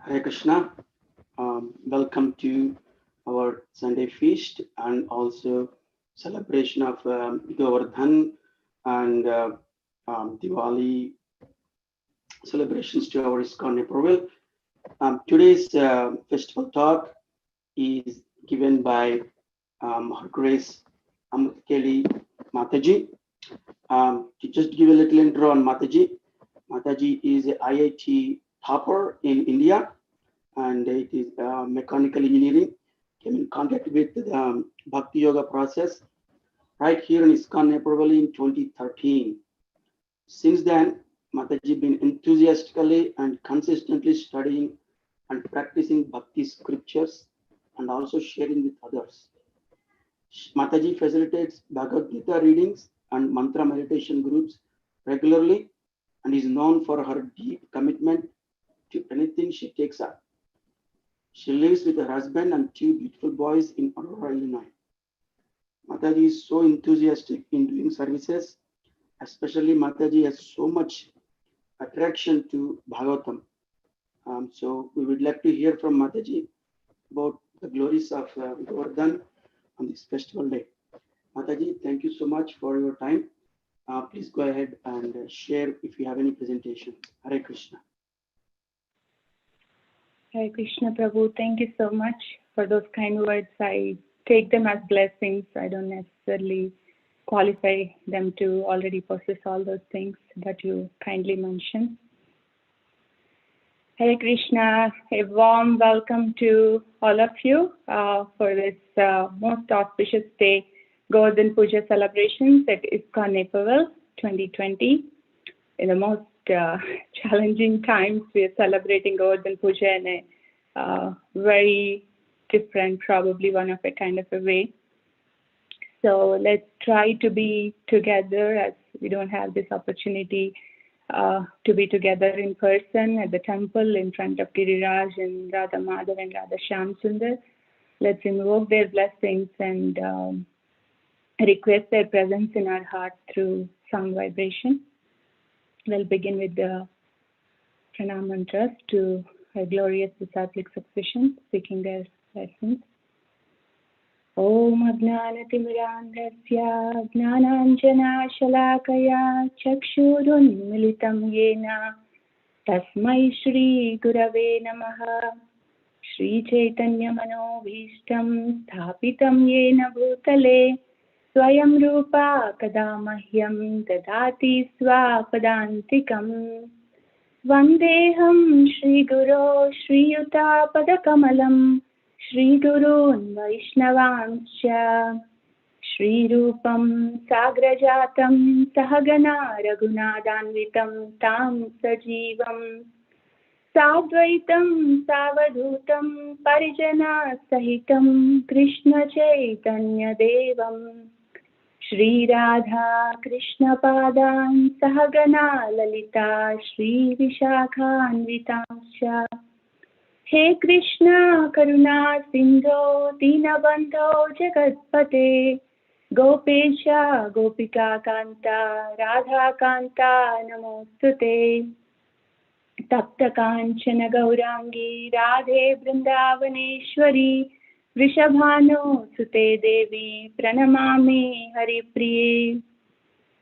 Hare Krishna. Welcome to our Sunday feast and also celebration of Govardhan and Diwali celebrations to our ISKCON Naperville. Today's festival talk is given by Her Grace Amrta Keli Mataji. To just give a little intro on Mataji. Mataji is a IIT topper in India, and it is mechanical engineering. Came in contact with the Bhakti Yoga process right here in ISKCON Naperville in 2013. Since then, Mataji been enthusiastically and consistently studying and practicing Bhakti scriptures and also sharing with others. Mataji facilitates Bhagavad Gita readings and mantra meditation groups regularly and is known for her deep commitment to anything she takes up. She lives with her husband and two beautiful boys in Aurora, Illinois. Mataji is so enthusiastic in doing services, especially Mataji has so much attraction to Bhagavatam. So we would like to hear from Mataji about the glories of Govardhan on this festival day. Mataji, thank you so much for your time. Please go ahead and share if you have any presentation. Hare Krishna. Hare Krishna Prabhu, thank you so much for those kind words. I take them as blessings. I don't necessarily qualify them to already possess all those things that you kindly mentioned. Hare Krishna, a warm welcome to all of you for this most auspicious day, Govardhan Puja celebrations at ISKCON Naperville 2020. In the most challenging times, we are celebrating Govardhan Puja in a very different, probably one of a kind of a way. So let's try to be together, as we don't have this opportunity to be together in person at the temple in front of Giriraj and Radha Madhav and Radha Shyam Sundar. Let's invoke their blessings and request their presence in our heart through sound vibration. We'll begin with the pranam mantras to our glorious disciplic succession, seeking their lessons. Om Ajnanatimirandhasya Jnananjana Shalakaya Chakshurunmilitam Yena Tasmai Shri Gurave Namaha Shri Chaitanya Manobhishtam Sthapitam Yena Bhutale Swayam Rupa Kadamahyam Dadati Swapadantikam Vandeham Shri Guru Shri Yuta Padakamalam Shri Gurun Vaishnavanscha Shri Rupam Sagrajatam Sahagana Raghunadanvitam Tam Sajivam Sadvaitam Savadhutam Parijana Sahitam Krishna Chaitanya Devam Shri Radha Krishna Padan Sahagana Lalita Shri Vishakhanvitamscha He Krishna Karuna Sindho Dinabandho Jagatpate Gopesha Gopika Kanta Radha Kanta Namostute Tapta Kanchana Gaurangi Radhe Vrindavaneshwari Vrishabhano Sute Devi Pranamami Haripriye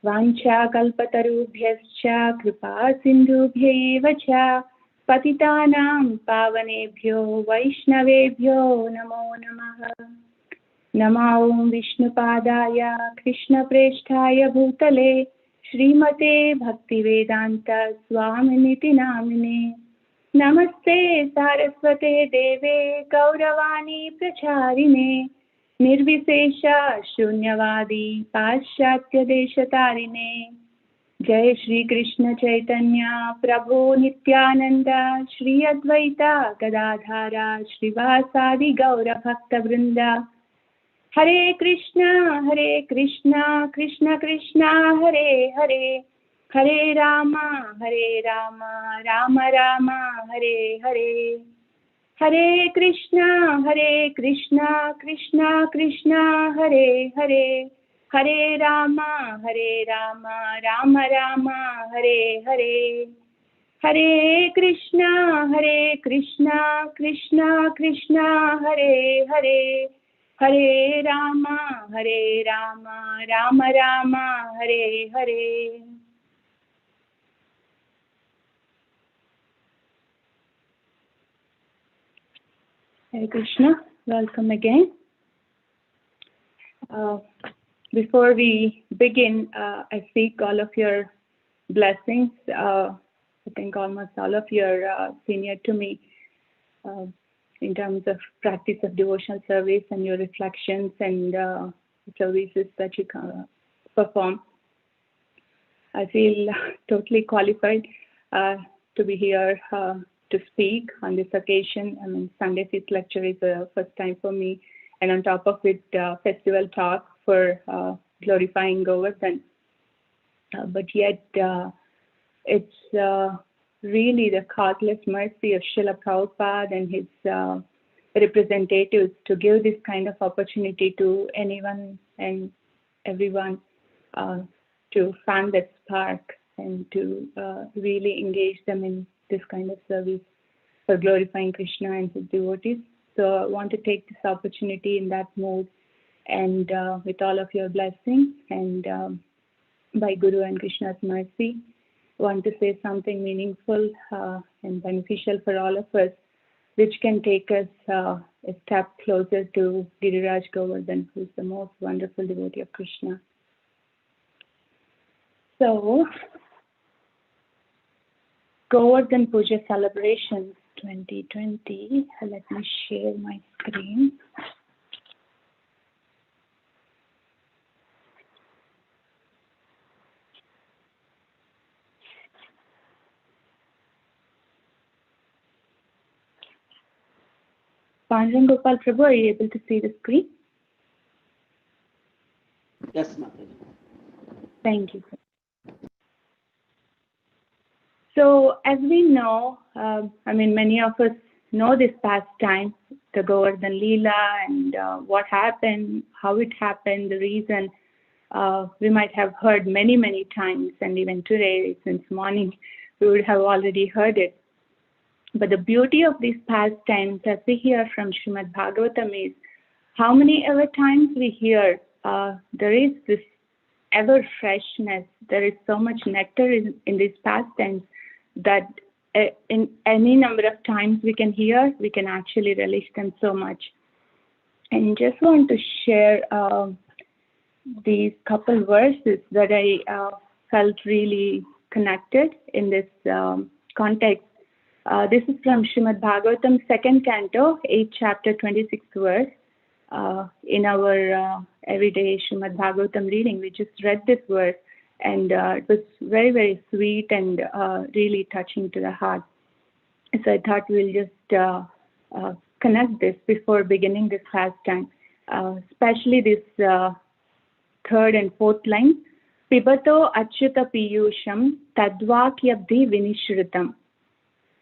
Vancha Kalpatarubhyascha Kripa Sindhubhyeva cha Patitanam Pavanebhyo Vaishnavebhyo Namo Namaha Namo Om Vishnupadaya Krishna Presthaya Bhutale Srimate Bhaktivedanta Swaminiti Namine Namaste Saraswate Deve Gauravani Pracharine Nirvisesha Shunyavadi Paschatya Deshatarine Jai Shri Krishna Chaitanya Prabhu Nityananda Shri Advaita Gadadhara Shrivasadi Gaura Bhakta Vrinda Hare Krishna Krishna Krishna Hare Hare Hare Rama Rama Rama Hare Hare Hare Krishna Krishna Krishna Hare Hare Hare Rama Rama Rama Hare Hare Hare Krishna, Krishna Krishna, Hare Hare, Hare Rama, Rama Rama, Hare Hare. Hare Krishna, welcome again. Before we begin, I seek all of your blessings. I think almost all of you are senior to me in terms of practice of devotional service and your reflections and services that you perform. I feel totally qualified to be here to speak on this occasion. I mean, Sunday Feast lecture is the first time for me, and on top of it, festival talk for glorifying Govardhan. But yet, it's really the causeless mercy of Srila Prabhupada and his representatives to give this kind of opportunity to anyone and everyone to fan that spark and to really engage them in this kind of service for glorifying Krishna and his devotees. So I want to take this opportunity in that mode and with all of your blessings and by Guru and Krishna's mercy, want to say something meaningful and beneficial for all of us, which can take us a step closer to Giriraj Govardhan, who is the most wonderful devotee of Krishna. So, Govardhan Puja Celebrations 2020. Let me share my screen. Pandran Gopal Prabhu, are you able to see the screen? Yes, Mataji. Thank you. So, as we know, many of us know this pastime, the Govardhan Leela, and what happened, how it happened, the reason. We might have heard many, many times, and even today, since morning, we would have already heard it. But the beauty of these pastimes, as we hear from Srimad Bhagavatam, is how many ever times we hear there is this ever freshness, there is so much nectar in these pastimes that in any number of times we can hear, we can actually relish them so much. And just want to share these couple verses that I felt really connected in this context. This is from Srimad Bhagavatam, 2nd Canto, 8th chapter, 26th verse. In our everyday Srimad Bhagavatam reading, we just read this verse, and it was very, very sweet and really touching to the heart. So I thought we'll just connect this before beginning this pastime, especially this 3rd and 4th line. Pibato achyuta piyusham tadvakyabdi vinishritam.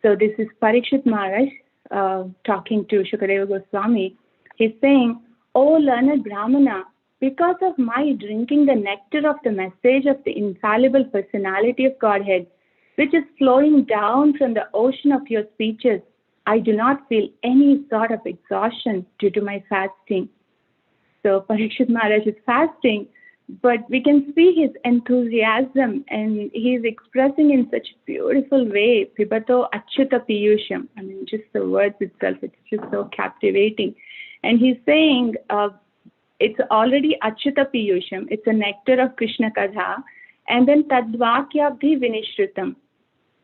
So this is Parikshit Maharaj talking to Shukadeva Goswami. He's saying, O learned Brahmana, because of my drinking the nectar of the message of the infallible personality of Godhead, which is flowing down from the ocean of your speeches, I do not feel any sort of exhaustion due to my fasting. So Parikshit Maharaj is fasting, but we can see his enthusiasm, and he is expressing in such a beautiful way, Pibato Achyuta Piyusham. I mean, just the words itself, it's just so captivating. And he's saying, it's already Achyuta Piyusham, it's a nectar of Krishna Katha, and then Tadvakyabdi Vinishritam,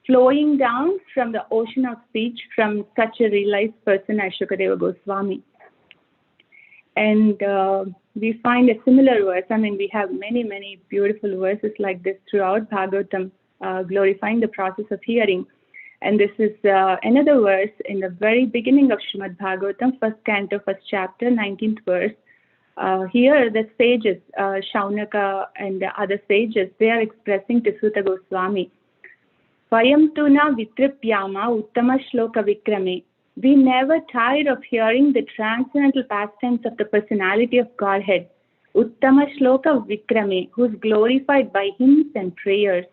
flowing down from the ocean of speech from such a realized person as Shukadeva Goswami. And we find a similar verse. I mean, we have many, many beautiful verses like this throughout Bhagavatam, glorifying the process of hearing. And this is another verse in the very beginning of Srimad Bhagavatam, 1st Canto, 1st chapter, 19th verse. Here, the sages, Shaunaka and the other sages, they are expressing to Suta Goswami. Vayam tuna vitripyama uttama shloka vikrame. We never tire of hearing the transcendental pastimes of the personality of Godhead, Uttama Shloka Vikrame, who is glorified by hymns and prayers.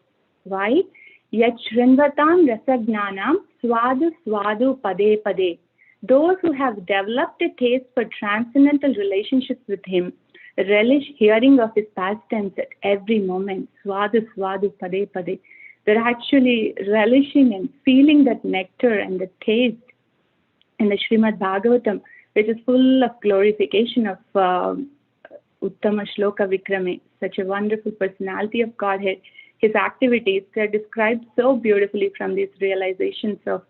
Why? Yat Shrinvatam Rasagnanam Swadu Swadu Pade Pade. Those who have developed a taste for transcendental relationships with him relish hearing of his pastimes at every moment. Swadu Swadu Pade Pade. They're actually relishing and feeling that nectar and the taste in the Srimad Bhagavatam, which is full of glorification of Uttama Shloka Vikrame, such a wonderful personality of Godhead. His activities are described so beautifully from these realizations of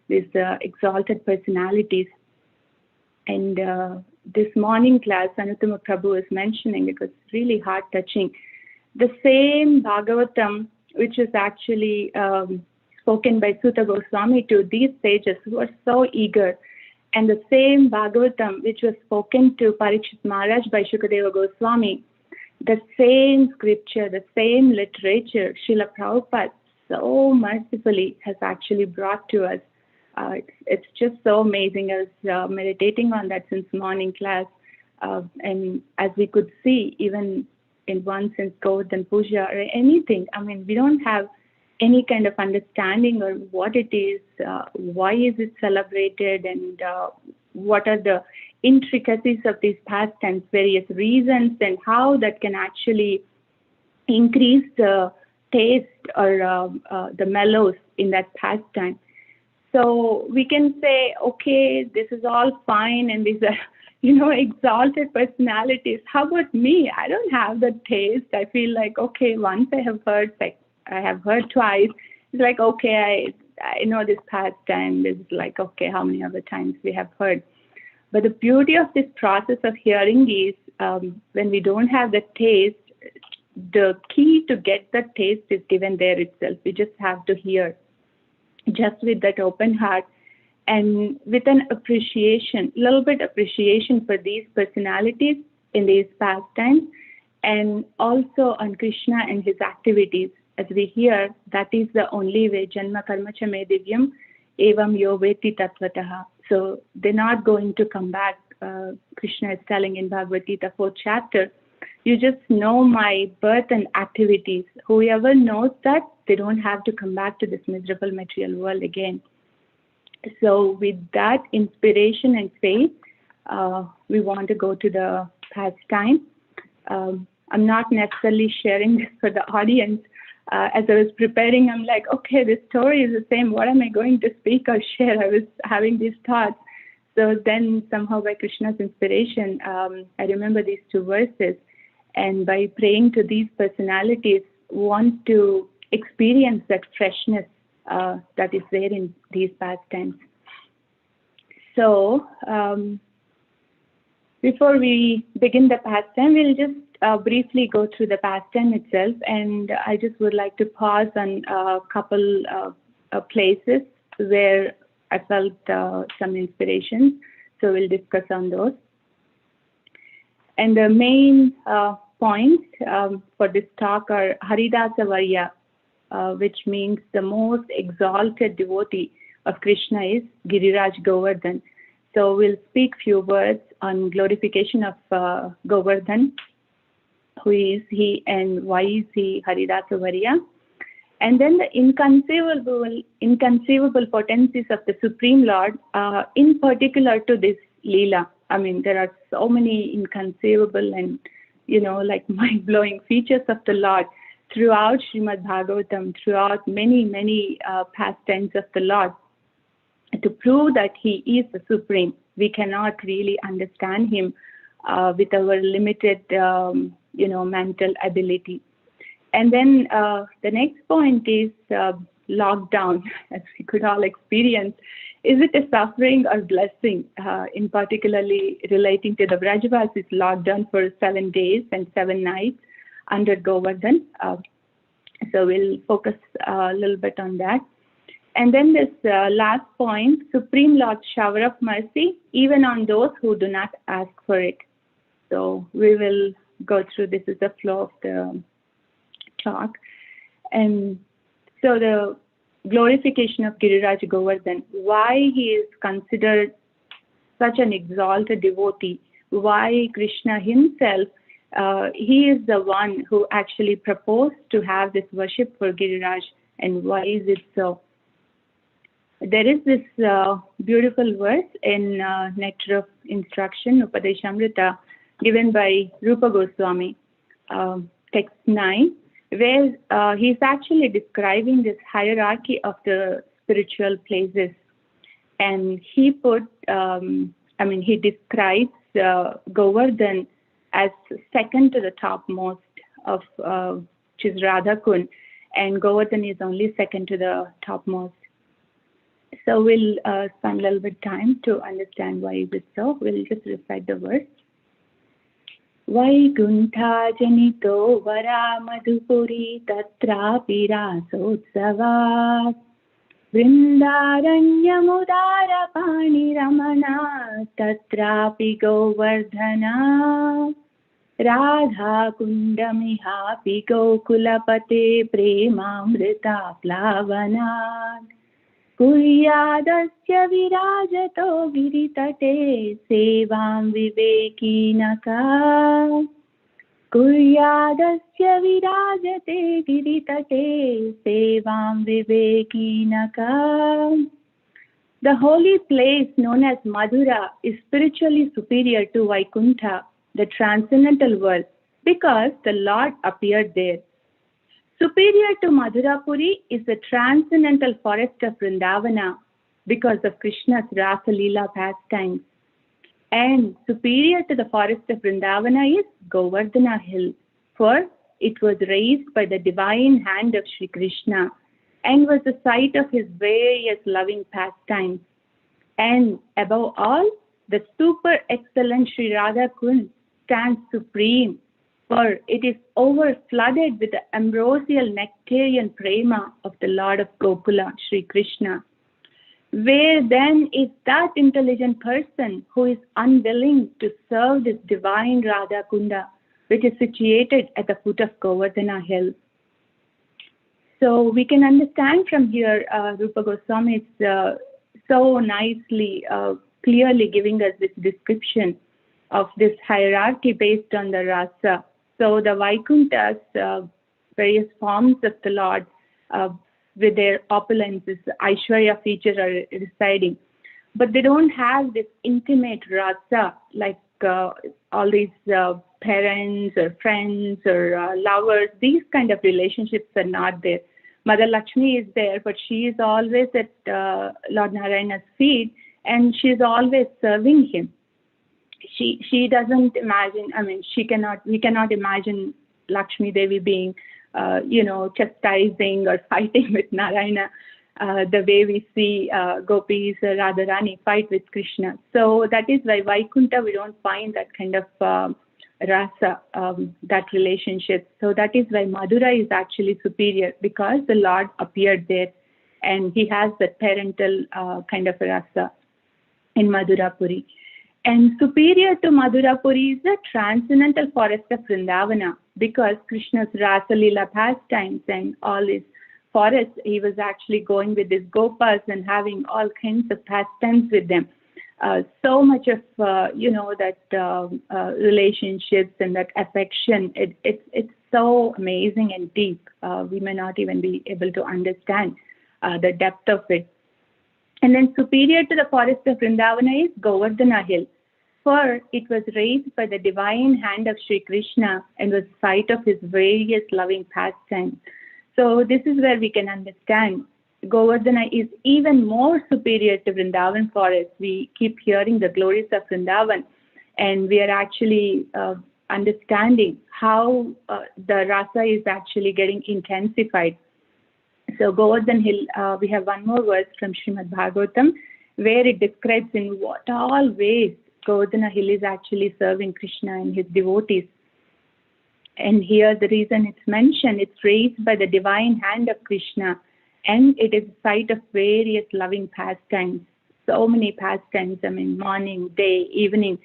these exalted personalities. And this morning class, Anuttama Prabhu was mentioning, it was really heart-touching. The same Bhagavatam, which is actually spoken by Sutta Goswami to these sages who are so eager, and the same Bhagavatam, which was spoken to Parikshit Maharaj by Shukadeva Goswami, the same scripture, the same literature, Srila Prabhupada so mercifully has actually brought to us. It's just so amazing. I was meditating on that since morning class, and as we could see, even in one sense, Govardhan Puja or anything, I mean, we don't have any kind of understanding or what it is, why is it celebrated, and what are the intricacies of these pastimes, various reasons, and how that can actually increase the taste or the mellows in that pastime. So we can say, okay, this is all fine, and these are, exalted personalities. How about me? I don't have the taste. I feel like, okay, once I have heard, like I have heard twice. It's like, okay, I know this pastime. This is like, okay, how many other times we have heard? But the beauty of this process of hearing is when we don't have the taste, the key to get the taste is given there itself. We just have to hear, just with that open heart and with an appreciation, little bit appreciation for these personalities in these pastimes, and also on Krishna and his activities. As we hear, that is the only way, Janma Karma Cha Me Divyam Evam Yo Veti Tattvataha. So they're not going to come back. Krishna is telling in Bhagavad Gita, 4th chapter, you just know my birth and activities. Whoever knows that, they don't have to come back to this miserable material world again. So with that inspiration and faith, we want to go to the pastime. I'm not necessarily sharing this for the audience. As I was preparing, I'm like, okay, this story is the same. What am I going to speak or share? I was having these thoughts. So then somehow by Krishna's inspiration, I remember these two verses. And by praying to these personalities, want to experience that freshness that is there in these pastimes. So before we begin the pastime, we'll just briefly go through the pastime itself, and I just would like to pause on a couple places where I felt some inspiration. So we'll discuss on those. And the main points for this talk are Haridasa Varya, which means the most exalted devotee of Krishna is Giriraj Govardhan. So we'll speak few words on glorification of Govardhan. Who is he and why is he Haridasa Varya? And then the inconceivable potencies of the Supreme Lord, in particular to this Leela. I mean, there are so many inconceivable and, like mind-blowing features of the Lord throughout Srimad Bhagavatam, throughout many pastimes of the Lord. To prove that he is the Supreme, we cannot really understand him with our limited, mental ability. And then the next point is lockdown, as we could all experience. Is it a suffering or blessing? In particularly relating to the Vrajavasis lockdown for 7 days and 7 nights under Govardhan. So we'll focus a little bit on that. And then this last point, Supreme Lord's shower of mercy, even on those who do not ask for it. So we will go through, this is the flow of the talk. And so the glorification of Giriraj Govardhan, why he is considered such an exalted devotee, why Krishna himself, he is the one who actually proposed to have this worship for Giriraj and why is it so? There is this beautiful verse in Nectar of Instruction, Amrta, given by Rupa Goswami, text 9, where he's actually describing this hierarchy of the spiritual places. And he he describes Govardhan as second to the topmost of, which is Radhakund, and Govardhan is only second to the topmost. So we'll spend a little bit time to understand why is it so. We'll just recite the verse. Vaikuntha janito vara madhupuri tatrapi rasotsava vrindaranyamudara pani ramana tatrapi govardhana radha kundamihapi gokulapate premamrita plavana कुर्यादस्य विराजतो गिरितटे सेवां विवेकिनका कुर्यादस्य विराजते गिरितटे सेवां विवेकिनका. The holy place known as Madhura is spiritually superior to Vaikuntha, the transcendental world, because the Lord appeared there. Superior to Madhurapuri is the transcendental forest of Vrindavana because of Krishna's Rasa Leela pastimes. And superior to the forest of Vrindavana is Govardhana hill, for it was raised by the divine hand of Sri Krishna and was the site of his various loving pastimes. And above all, the super excellent Sri Radha Kund stands supreme, for it is over-flooded with the ambrosial nectarian prema of the Lord of Gokula, Sri Krishna. Where then is that intelligent person who is unwilling to serve this divine Radha Kunda, which is situated at the foot of Govardhana hill? So we can understand from here, Rupa Goswami is so nicely, clearly giving us this description of this hierarchy based on the rasa. So the Vaikunthas, various forms of the Lord, with their opulences, Aishwarya features are residing. But they don't have this intimate rasa like all these parents or friends or lovers. These kind of relationships are not there. Mother Lakshmi is there, but she is always at Lord Narayana's feet, and she is always serving him. She doesn't imagine, we cannot imagine Lakshmi Devi being, chastising or fighting with Narayana the way we see gopis, Radharani fight with Krishna. So that is why Vaikuntha, we don't find that kind of rasa, that relationship. So that is why Madhura is actually superior, because the Lord appeared there and he has that parental kind of rasa in Madhurapuri. And superior to Madhurapuri is the transcendental forest of Vrindavana, because Krishna's Rasa Leela pastimes and all his forests, he was actually going with his gopas and having all kinds of pastimes with them. So much of, that relationships and that affection, it's so amazing and deep. We may not even be able to understand the depth of it. And then superior to the forest of Vrindavana is Govardhana hill, for it was raised by the divine hand of Sri Krishna and was site of his various loving pastimes. So this is where we can understand Govardhana is even more superior to Vrindavan forest. We keep hearing the glories of Vrindavan, and we are actually understanding how the rasa is actually getting intensified. So Govardhan hill, we have one more verse from Srimad Bhagavatam, where it describes in what all ways Govardhana hill is actually serving Krishna and his devotees. And here the reason it's mentioned, it's raised by the divine hand of Krishna, and it is a site of various loving pastimes. So many pastimes, morning, day, evening,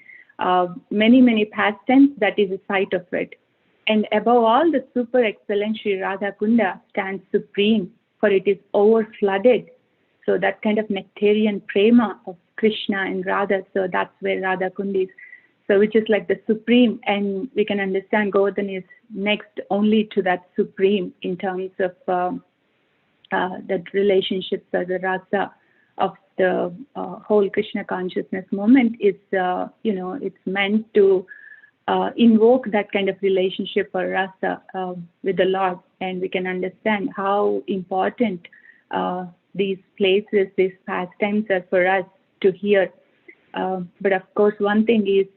many pastimes, that is a site of it. And above all, the super excellent Sri Radha Kunda stands supreme, for it is over-flooded. So that kind of nectarian prema of Krishna and Radha, so that's where Radha Kunda is. So which is like the supreme, and we can understand Govardhan is next only to that supreme in terms of the relationships or the rasa of the whole Krishna consciousness movement is, it's meant to invoke that kind of relationship or rasa with the Lord, and we can understand how important these places, these pastimes are for us to hear. But of course, one thing is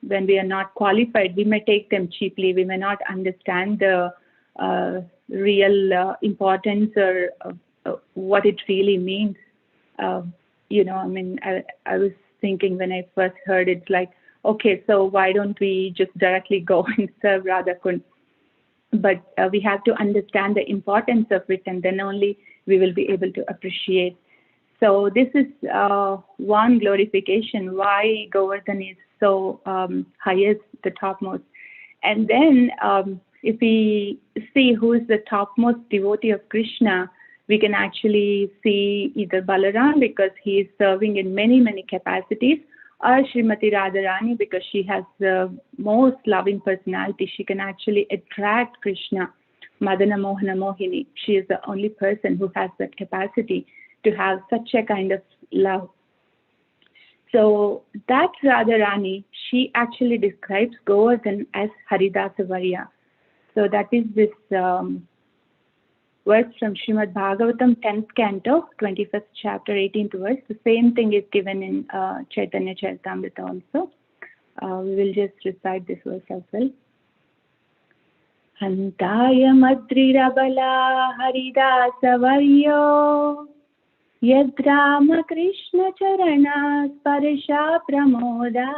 when we are not qualified, we may take them cheaply. We may not understand the real importance or what it really means. I was thinking when I first heard it, like, okay, so why don't we just directly go and serve Radha Kund? But we have to understand the importance of it, and then only we will be able to appreciate. So this is one glorification, why Govardhan is so highest, the topmost. And then if we see who is the topmost devotee of Krishna, we can actually see either Balaram, because he is serving in many, many capacities, or Srimati Radharani, because she has the most loving personality. She can actually attract Krishna, Madana Mohana Mohini. She is the only person who has that capacity to have such a kind of love. So that Radharani, she actually describes Govardhan as Haridasa Varya. So that is this verse from Srimad Bhagavatam, 10th canto, 21st chapter, 18th verse. The same thing is given in Chaitanya Charitamrita also. We will just recite this verse as well. Hantaya Madrirabala Haridasa Varyo Yadrama Krishna Charana Sparsha Pramoda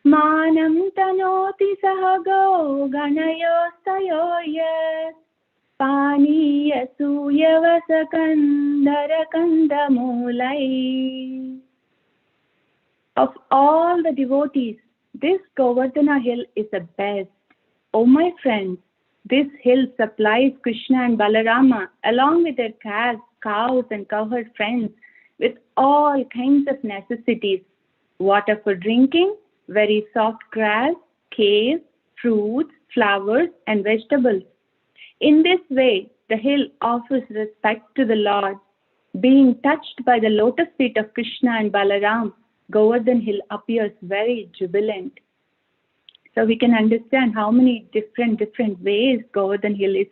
Manam Tanoti Sahago Ganayostayo Yat Pani Yasuya Vasakandara Kandamulai. Of all the devotees, this Govardhana hill is the best. Oh my friends, this hill supplies Krishna and Balarama along with their cows and cowherd friends with all kinds of necessities. Water for drinking, very soft grass, caves, fruits, flowers, and vegetables. In this way, the hill offers respect to the Lord. Being touched by the lotus feet of Krishna and Balaram, Govardhan hill appears very jubilant. So we can understand how many different ways Govardhan hill is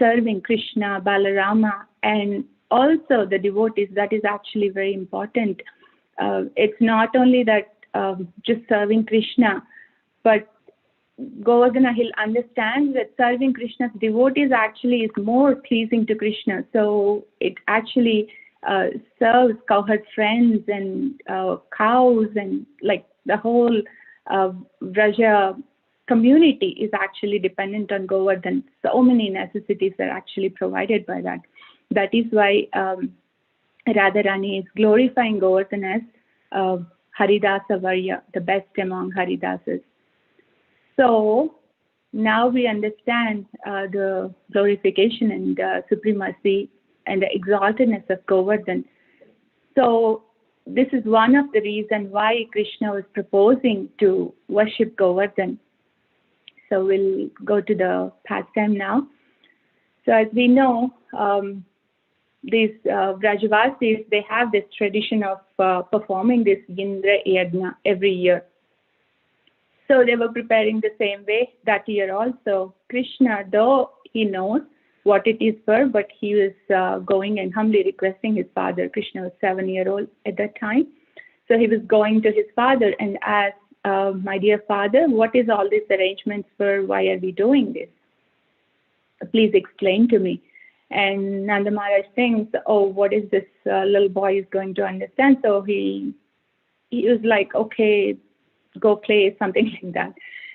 serving Krishna, Balarama, and also the devotees. That is actually very important. It's not only that just serving Krishna, but Govardhana hill understands that serving Krishna's devotees actually is more pleasing to Krishna. So it actually serves cowherd friends and cows, and like the whole Vraja community is actually dependent on Govardhan. So many necessities are actually provided by that. That is why Radharani is glorifying Govardhan as Haridasa Varya, the best among Haridasas. So now we understand the glorification and supremacy and the exaltedness of Govardhan. So this is one of the reasons why Krishna was proposing to worship Govardhan. So we'll go to the pastime now. So as we know, these Vrajavasis, they have this tradition of performing this Indra Yajna every year. So they were preparing the same way that year also. Krishna, though he knows what it is for, but he was going and humbly requesting his father. Krishna was 7-year-old at that time. So he was going to his father and asked, my dear father, what is all these arrangements for? Why are we doing this? Please explain to me. And Nanda Maharaj thinks, oh, what is this little boy is going to understand? So he was like, okay, go play, something like that.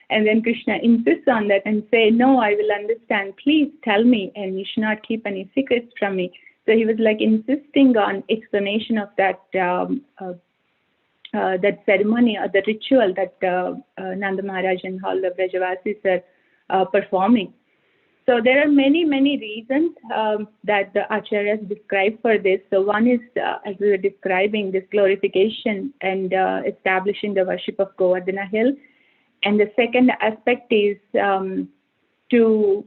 And then Krishna insists on that and say, no, I will understand. Please tell me, and you should not keep any secrets from me. So he was like insisting on explanation of that that ceremony or the ritual that Nanda Maharaj and all the Vrajavasis are performing. So there are many reasons that the Acharyas describe for this. So one is, as we were describing, this glorification and establishing the worship of Govardhana hill. And the second aspect is to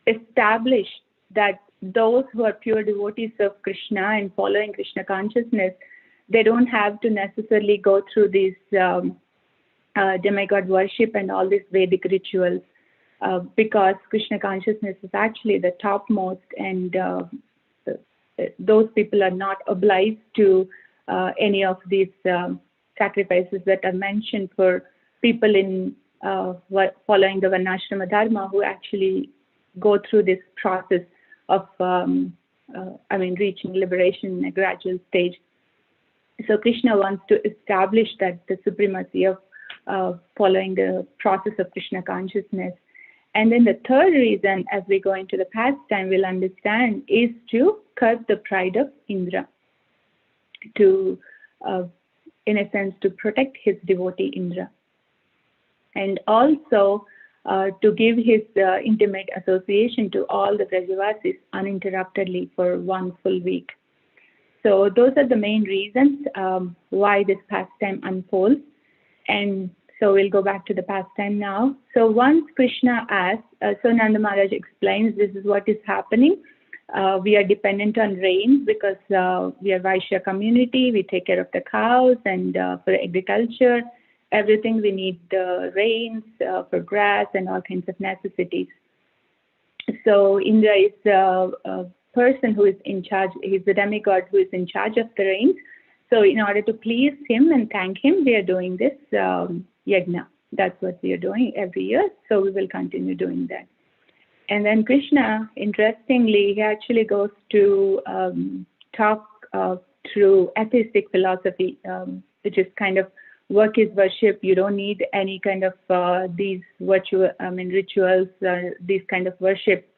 establish that those who are pure devotees of Krishna and following Krishna consciousness, they don't have to necessarily go through these demigod worship and all these Vedic rituals, because Krishna consciousness is actually the topmost, and those people are not obliged to any of these sacrifices that are mentioned for people in following the Varnashrama Dharma, who actually go through this process of, reaching liberation in a gradual stage. So Krishna wants to establish that the supremacy of following the process of Krishna consciousness. And then the third reason, as we go into the pastime, we'll understand, is to curb the pride of Indra, to, in a sense, to protect his devotee Indra, and also to give his intimate association to all the Brajavasis uninterruptedly for one full week. So those are the main reasons why this pastime unfolds. And so we'll go back to the pastime now. So once Krishna asks, so Nanda Maharaj explains, this is what is happening. We are dependent on rain because we are Vaishya community. We take care of the cows, and for agriculture, everything we need the rains for grass and all kinds of necessities. So Indra is a person who is in charge. He's the demigod who is in charge of the rains. So in order to please him and thank him, we are doing this yajna. That's what we are doing every year. So we will continue doing that. And then Krishna, interestingly, he actually goes to talk through atheistic philosophy, which is kind of work is worship. You don't need any kind of these rituals, these kind of worship.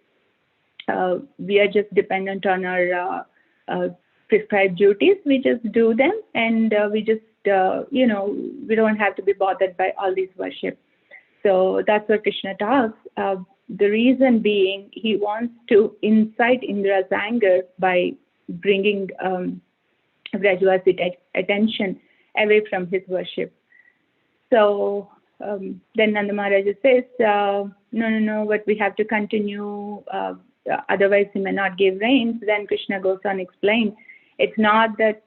We are just dependent on our prescribed duties. We just do them, and we just, we don't have to be bothered by all these worship. So that's what Krishna talks. The reason being, he wants to incite Indra's anger by bringing Vrajavasi attention away from his worship. So then Nanda Maharaj says, no, but we have to continue, otherwise he may not give rains. Then Krishna goes on explain, it's not that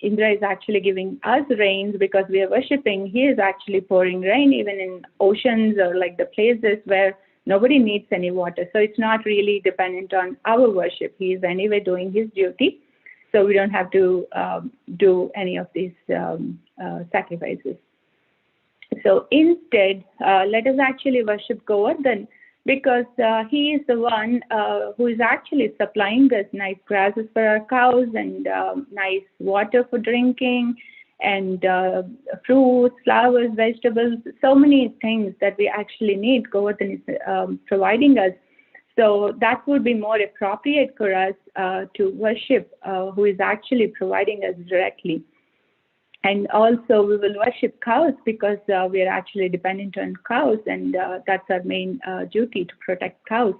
Indra is actually giving us rains because we are worshipping. He is actually pouring rain even in oceans or like the places where nobody needs any water. So it's not really dependent on our worship. He is anyway doing his duty. So we don't have to do any of these sacrifices. So instead, let us actually worship Govardhan, because he is the one who is actually supplying us nice grasses for our cows and nice water for drinking and fruits, flowers, vegetables, so many things that we actually need. Govardhan is providing us. So that would be more appropriate for us to worship who is actually providing us directly. And also we will worship cows because we are actually dependent on cows, and that's our main duty, to protect cows.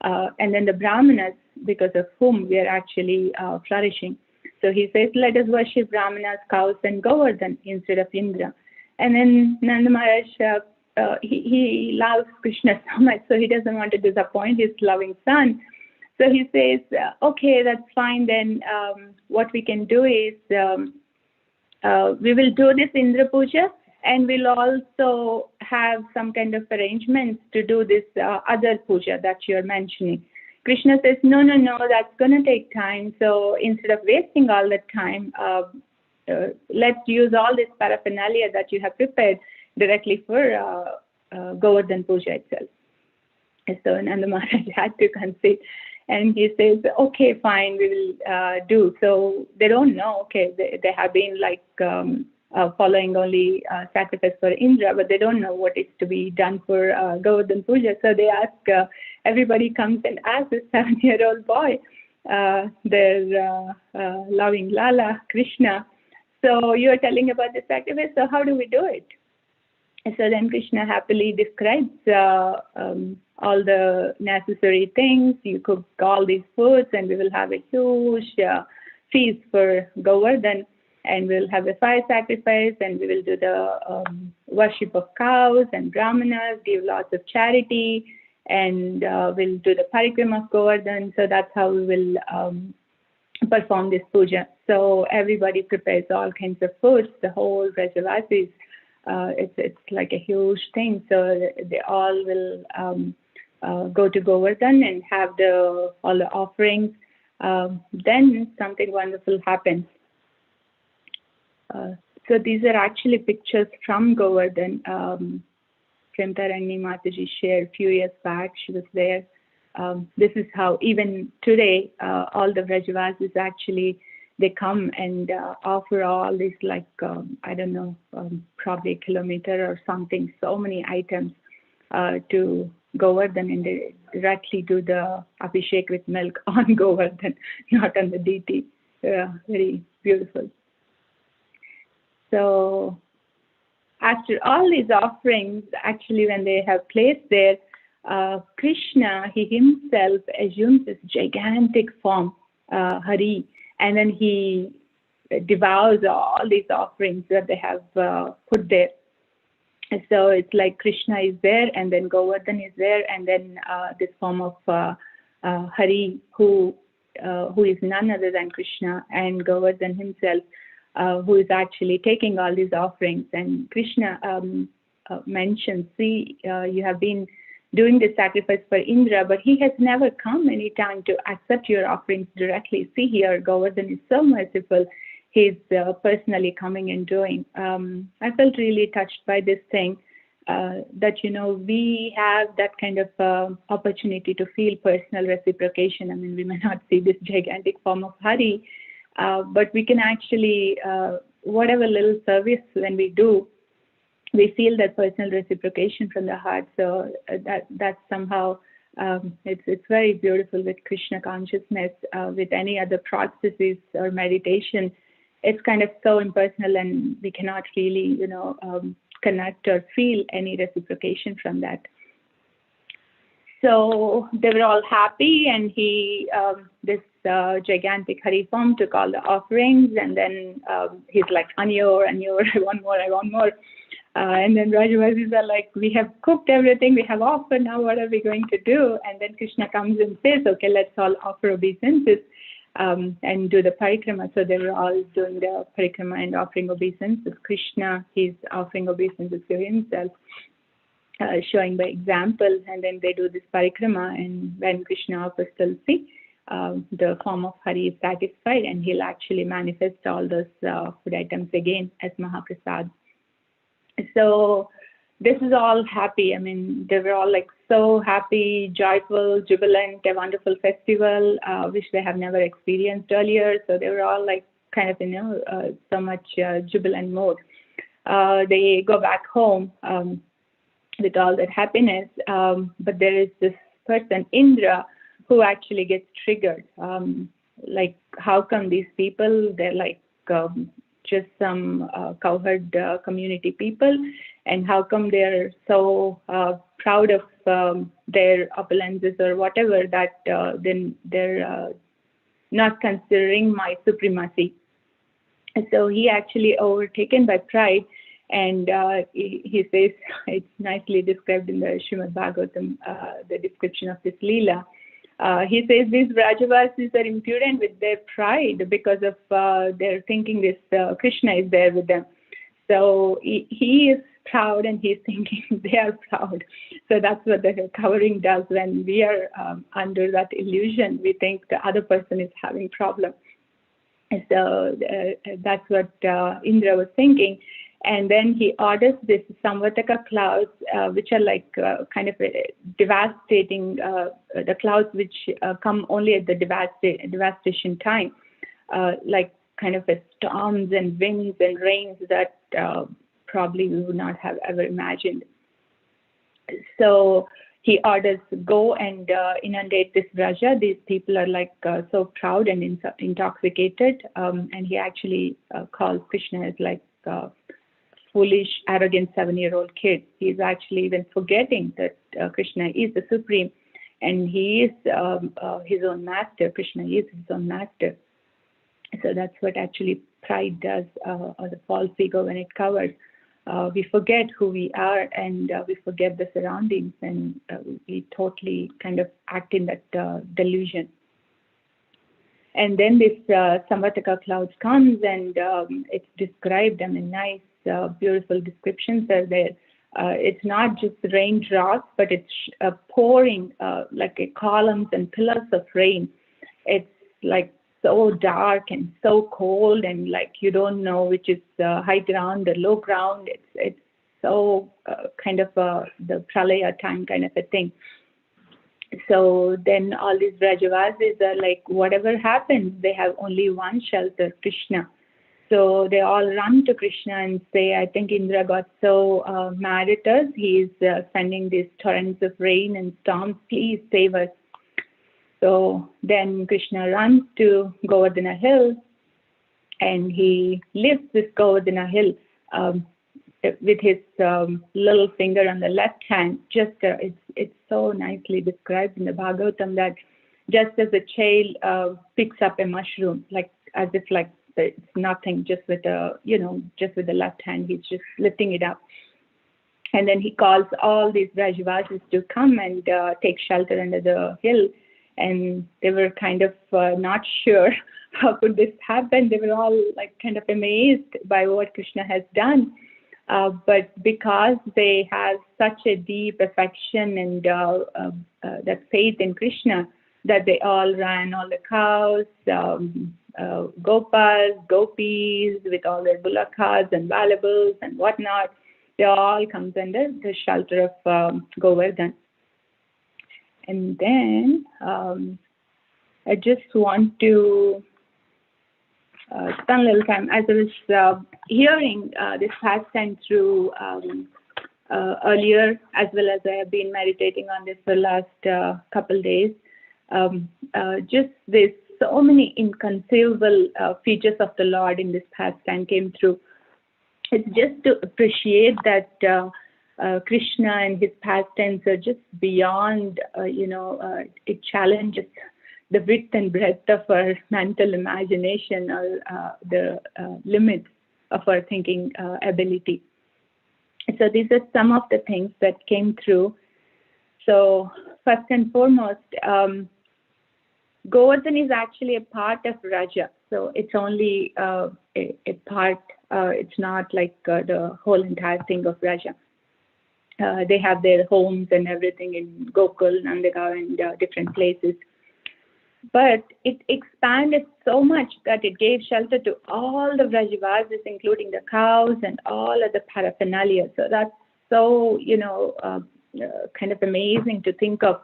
And then the Brahmanas, because of whom we are actually flourishing. So he says, let us worship Brahmanas, cows, and Govardhan instead of Indra. And then Nanda Maharaj, he loves Krishna so much, so he doesn't want to disappoint his loving son. So he says, okay, that's fine. Then what we can do is we will do this Indra Puja, and we'll also have some kind of arrangements to do this other puja that you're mentioning. Krishna says, no, that's going to take time. So instead of wasting all that time, let's use all this paraphernalia that you have prepared directly for Govardhan Puja itself. So Nanda Maharaj had to concede, and he says, okay, fine, we will do. So they don't know, okay, they have been like following only sacrifice for Indra, but they don't know what is to be done for Govardhan Puja. So they ask, everybody comes and asks this 7-year-old boy, their loving Lala, Krishna, so you are telling about the sacrifice, so how do we do it? So then Krishna happily describes all the necessary things. You cook all these foods, and we will have a huge feast for Govardhan, and we'll have a fire sacrifice, and we will do the worship of cows and brahmanas, give lots of charity, and we'll do the parikrama of Govardhan. So that's how we will perform this puja. So everybody prepares all kinds of foods, the whole Brajavasis. It's like a huge thing. So they all will go to Govardhan and have all the offerings. Then something wonderful happens. So these are actually pictures from Govardhan. Premtarani Mataji shared a few years back. She was there. This is how even today all the Vrajavasis actually they come and offer all these like I don't know probably a kilometer or something, so many items to Govardhan, and they directly do the abhishek with milk on Govardhan, not on the deity. Very beautiful. So after all these offerings, actually when they have placed there, Krishna, he himself assumes this gigantic form, Hari, and then he devours all these offerings that they have put there. And so it's like Krishna is there, and then Govardhan is there, and then this form of Hari, who is none other than Krishna, and Govardhan himself, who is actually taking all these offerings. And Krishna mentions, see, you have been doing the sacrifice for Indra, but he has never come any time to accept your offerings directly. See here, Govardhan is so merciful. He's personally coming and doing. I felt really touched by this thing, that, we have that kind of opportunity to feel personal reciprocation. I mean, we may not see this gigantic form of Hari, but we can actually, whatever little service when we do, we feel that personal reciprocation from the heart. So that's somehow, it's very beautiful with Krishna consciousness. With any other processes or meditation, it's kind of so impersonal, and we cannot really, connect or feel any reciprocation from that. So they were all happy, and he, this gigantic Hari form took all the offerings, and then he's like, Anyor, I want more. And then Brajavasis are like, we have cooked everything, we have offered, now what are we going to do? And then Krishna comes and says, okay, let's all offer obeisances and do the parikrama. So they were all doing the parikrama and offering obeisances. Krishna, he's offering obeisances to himself, showing by example, and then they do this parikrama, and when Krishna offers tulsi, the form of Hari is satisfied, and he'll actually manifest all those food items again as Mahaprasad. So this is all happy. I mean, they were all like so happy, joyful, jubilant, a wonderful festival, which they have never experienced earlier. So they were all like kind of, so much jubilant mode. They go back home with all that happiness, but there is this person, Indra, who actually gets triggered. Like, how come these people, they're like just some cowherd community people, and how come they're so proud of their opulences or whatever that then they're not considering my supremacy. And so he actually overtaken by pride, and he says, it's nicely described in the Srimad Bhagavatam, the description of this Leela. He says these Brajavasis are impudent with their pride because of their thinking this Krishna is there with them. So he is proud, and he's thinking they are proud. So that's what the covering does when we are under that illusion. We think the other person is having problem. So that's what Indra was thinking. And then he orders this Samvataka clouds, which are like kind of devastating, the clouds which come only at the devastation time, like kind of storms and winds and rains that probably we would not have ever imagined. So he orders, go and inundate this Braja. These people are like so proud and intoxicated, and he actually calls Krishna as like foolish, arrogant 7-year-old kid. He's actually even forgetting that Krishna is the supreme, and he is his own master. Krishna is his own master. So that's what actually pride does, or the false ego when it covers. we forget who we are, and we forget the surroundings, and we totally kind of act in that delusion. And then this Samvartaka clouds comes, and it's described. I mean, nice, beautiful descriptions are there. It's not just raindrops, but it's pouring like columns and pillars of rain. It's like so dark and so cold, and like you don't know which is high ground or low ground. It's so kind of the pralaya time kind of a thing. So then all these Brajavasis are like, whatever happens, they have only one shelter, Krishna. So they all run to Krishna and say, I think Indra got so mad at us. He's sending these torrents of rain and storms. Please save us. So then Krishna runs to Govardhana Hill, and he lifts this Govardhana Hill with his little finger on the left hand. Just it's so nicely described in the Bhagavatam that just as a child picks up a mushroom, like as if like it's nothing, just with the left hand, he's just lifting it up. And then he calls all these Brajavasis to come and take shelter under the hill. And they were kind of not sure how could this happen. They were all like kind of amazed by what Krishna has done. But because they have such a deep affection and that faith in Krishna, that they all ran, all the cows, gopas, gopis, with all their bullakas and valuables and whatnot, they all comes under the shelter of Govardhan. And then I just want to spend a little time, as I was hearing this pastime through earlier, as well as I have been meditating on this for the last couple days. Just this, so many inconceivable features of the Lord in this pastime came through. It's just to appreciate that Krishna and his pastimes are just beyond, it challenges the width and breadth of our mental imagination, or the limits of our thinking ability. So these are some of the things that came through. So first and foremost, Govardhan is actually a part of Raja. So it's only a part, it's not like the whole entire thing of Raja. They have their homes and everything in Gokul, Nandagaon, and different places. But it expanded so much that it gave shelter to all the Vrajavasis, including the cows and all of the paraphernalia. So that's so, kind of amazing to think of.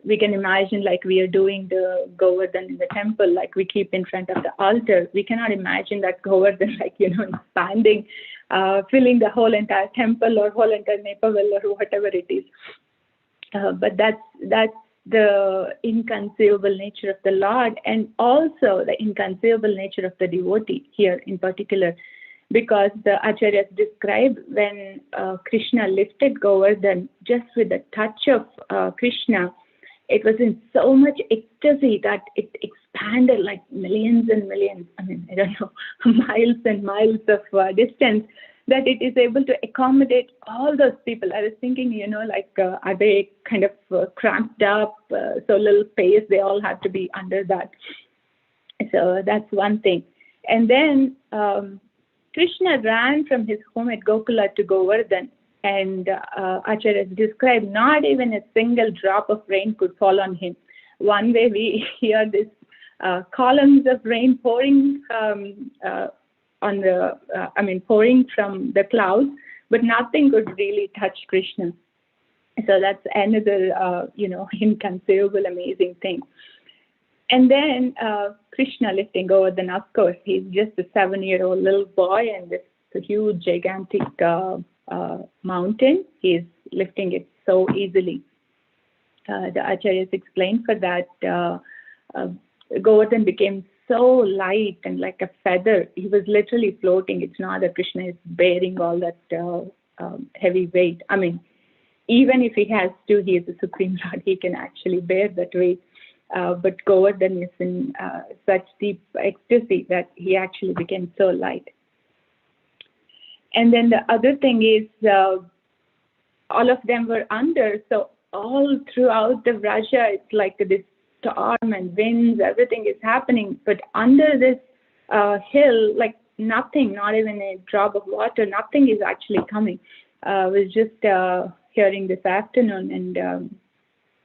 We can imagine like we are doing the Govardhan in the temple, like we keep in front of the altar. We cannot imagine that Govardhan expanding, filling the whole entire temple or whole entire Naperville or whatever it is. But that's the inconceivable nature of the Lord, and also the inconceivable nature of the devotee here in particular, because the Acharyas describe when Krishna lifted Govardhan, just with the touch of Krishna, it was in so much ecstasy that it expanded like millions and millions, miles and miles of distance, that it is able to accommodate all those people. I was thinking, are they kind of cramped up, so little space, they all have to be under that. So that's one thing. And then Krishna ran from his home at Gokula to Govardhan, and Acharya described not even a single drop of rain could fall on him. One way we hear this columns of rain pouring pouring from the clouds, but nothing could really touch Krishna. So that's another, inconceivable, amazing thing. And then Krishna lifting Govardhan, of course, he's just a 7-year-old little boy, and this huge, gigantic mountain, he's lifting it so easily. The Acharyas explained for that Govardhan became so light and like a feather. He was literally floating. It's not that Krishna is bearing all that heavy weight. Even if he has to, he is the Supreme Lord, he can actually bear that weight. But Govardhan is in such deep ecstasy that he actually became so light. And then the other thing is, all of them were under. So all throughout the Vraja, it's like this storm and winds, everything is happening. But under this hill, like nothing, not even a drop of water, nothing is actually coming. I was just hearing this afternoon, and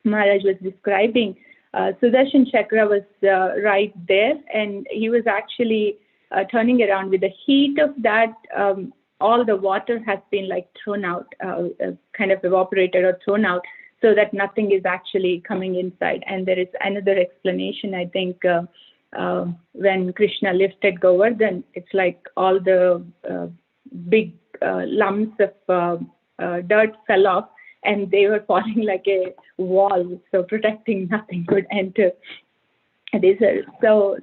Maharaj was describing Sudarshan Chakra was right there, and he was actually turning around with the heat of that. All the water has been like thrown out, kind of evaporated or thrown out, so that nothing is actually coming inside. And there is another explanation, I think, when Krishna lifted Govardhan, it's like all the big lumps of dirt fell off, and they were falling like a wall, so protecting nothing could enter. These are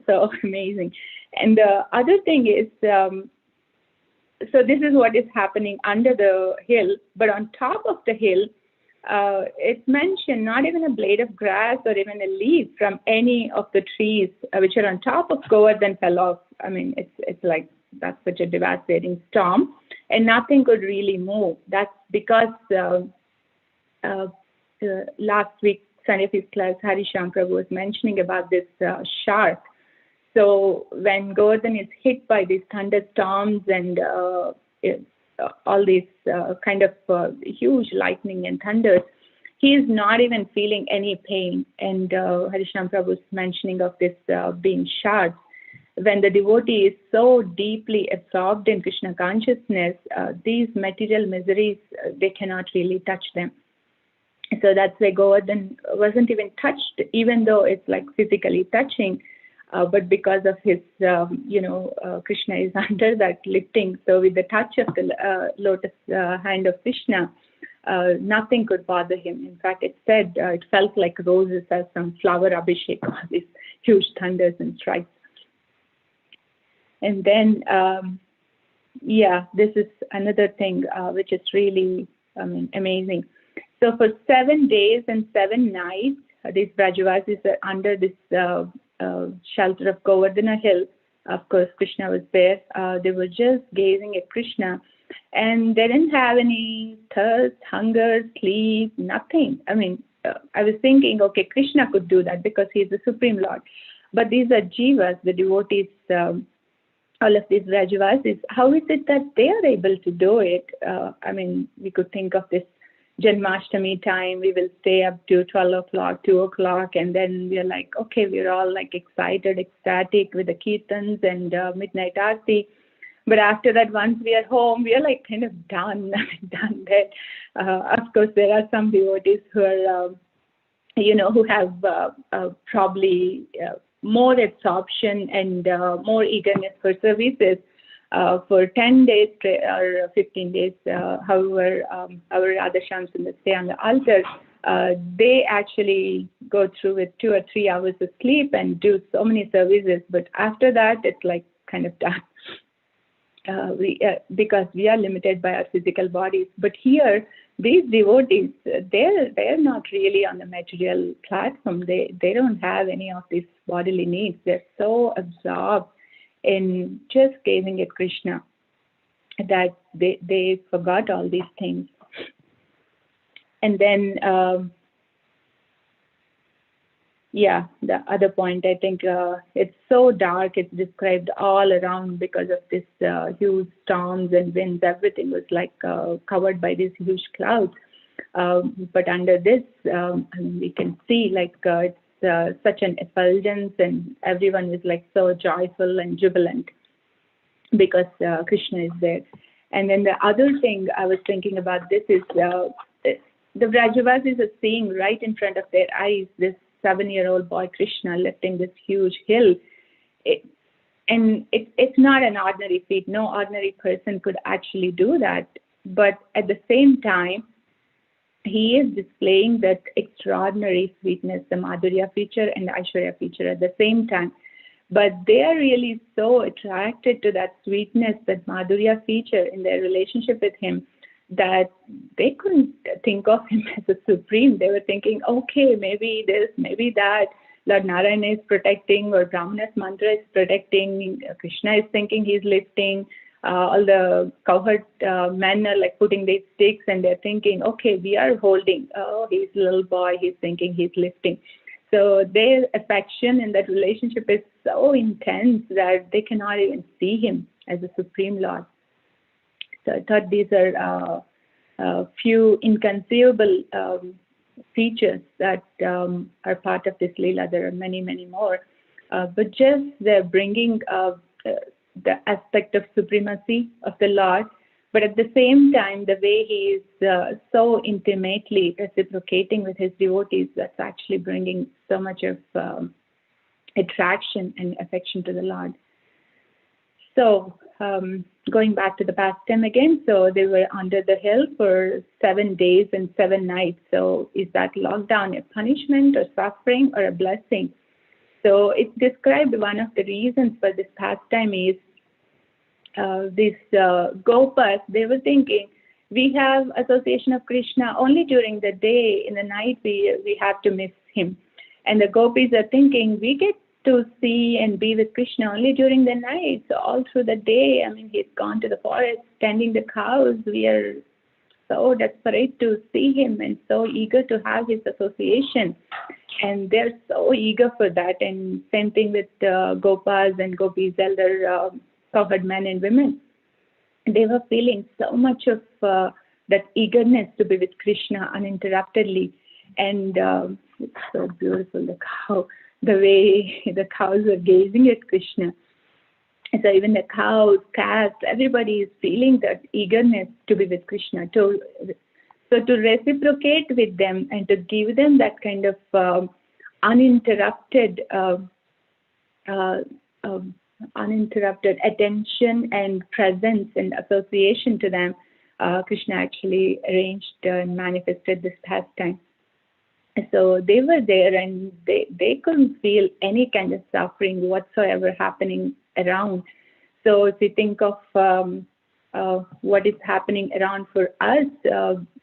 so amazing. And the other thing is, so this is what is happening under the hill, but on top of the hill, it's mentioned not even a blade of grass or even a leaf from any of the trees which are on top of Govardhan fell off. I mean, it's like that's such a devastating storm, and nothing could really move. That's because last week, Sunday Feast class, Harisham Prabhu was mentioning about this shark. So when Govardhan is hit by these thunderstorms and all these kind of huge lightning and thunders, he is not even feeling any pain. And Harisham Prabhu is mentioning of this being shards. When the devotee is so deeply absorbed in Krishna consciousness, these material miseries, they cannot really touch them. So that's why Govardhan wasn't even touched, even though it's like physically touching. But because of his, Krishna is under that lifting. So with the touch of the lotus hand of Krishna, nothing could bother him. In fact, it said it felt like roses as some flower abhishek, all these huge thunders and strikes. And then, this is another thing which is really, amazing. So for 7 days and 7 nights, these Brajavasis are under this shelter of Govardhana hill. Of course, Krishna was there. They were just gazing at Krishna, and they didn't have any thirst, hunger, sleep, nothing. I mean, I was thinking, okay, Krishna could do that because he is the Supreme Lord. But these are jivas, the devotees, all of these Brajavasis. How is it that they are able to do it? We could think of this Janmashtami time, we will stay up to 12 o'clock, 2 o'clock, and then we're like, okay, we're all like excited, ecstatic with the kirtans and midnight aarti. But after that, once we are home, we are like kind of done that. Of course, there are some devotees who are, who have probably more absorption and more eagerness for services. For 10 days or 15 days, however, our Radhashams in the stay on the altar, they actually go through with 2 or 3 hours of sleep and do so many services. But after that, it's like kind of done. Because we are limited by our physical bodies. But here, these devotees, they're not really on the material platform. They don't have any of these bodily needs. They're so absorbed in just gazing at Krishna that they forgot all these things. And then, the other point, I think it's so dark. It's described all around because of this huge storms and winds. Everything was like covered by these huge clouds. But under this, we can see like it's such an effulgence, and everyone is like so joyful and jubilant because Krishna is there. And then the other thing I was thinking about this is the Brajavasis are seeing right in front of their eyes this 7-year-old boy Krishna lifting this huge hill. It's not an ordinary feat. No ordinary person could actually do that. But at the same time, he is displaying that extraordinary sweetness, the Madhurya feature and the Aishwarya feature at the same time. But they are really so attracted to that sweetness, that Madhurya feature in their relationship with him, that they couldn't think of him as a supreme. They were thinking, okay, maybe this, maybe that. Lord Narayana is protecting, or Brahmana's mantra is protecting. Krishna is thinking he's lifting. all the cowherd men are like putting their sticks and they're thinking, okay, we are holding. Oh, he's a little boy. He's thinking he's lifting. So their affection in that relationship is so intense that they cannot even see him as a supreme Lord. So I thought these are few inconceivable features that are part of this Leela. There are many, many more. But just they're bringing the aspect of supremacy of the Lord, but at the same time, the way he is so intimately reciprocating with his devotees, that's actually bringing so much of attraction and affection to the Lord. So, going back to the pastime again, so they were under the hill for 7 days and 7 nights. So, is that lockdown a punishment or suffering or a blessing? So, it described one of the reasons for this pastime is these Gopas, they were thinking, we have association of Krishna only during the day. In the night, we have to miss him. And the Gopis are thinking, we get to see and be with Krishna only during the night. So all through the day, I mean, he's gone to the forest, tending the cows. We are so desperate to see him and so eager to have his association. And they're so eager for that. And same thing with Gopas and Gopis, elder cowherd men and women. They were feeling so much of that eagerness to be with Krishna uninterruptedly. And it's so beautiful, the way the cows are gazing at Krishna. So even the cows, cats, everybody is feeling that eagerness to be with Krishna. So to reciprocate with them and to give them that kind of uninterrupted attention and presence and association to them, Krishna actually arranged and manifested this pastime. So they were there and they couldn't feel any kind of suffering whatsoever happening around. So if you think of what is happening around for us,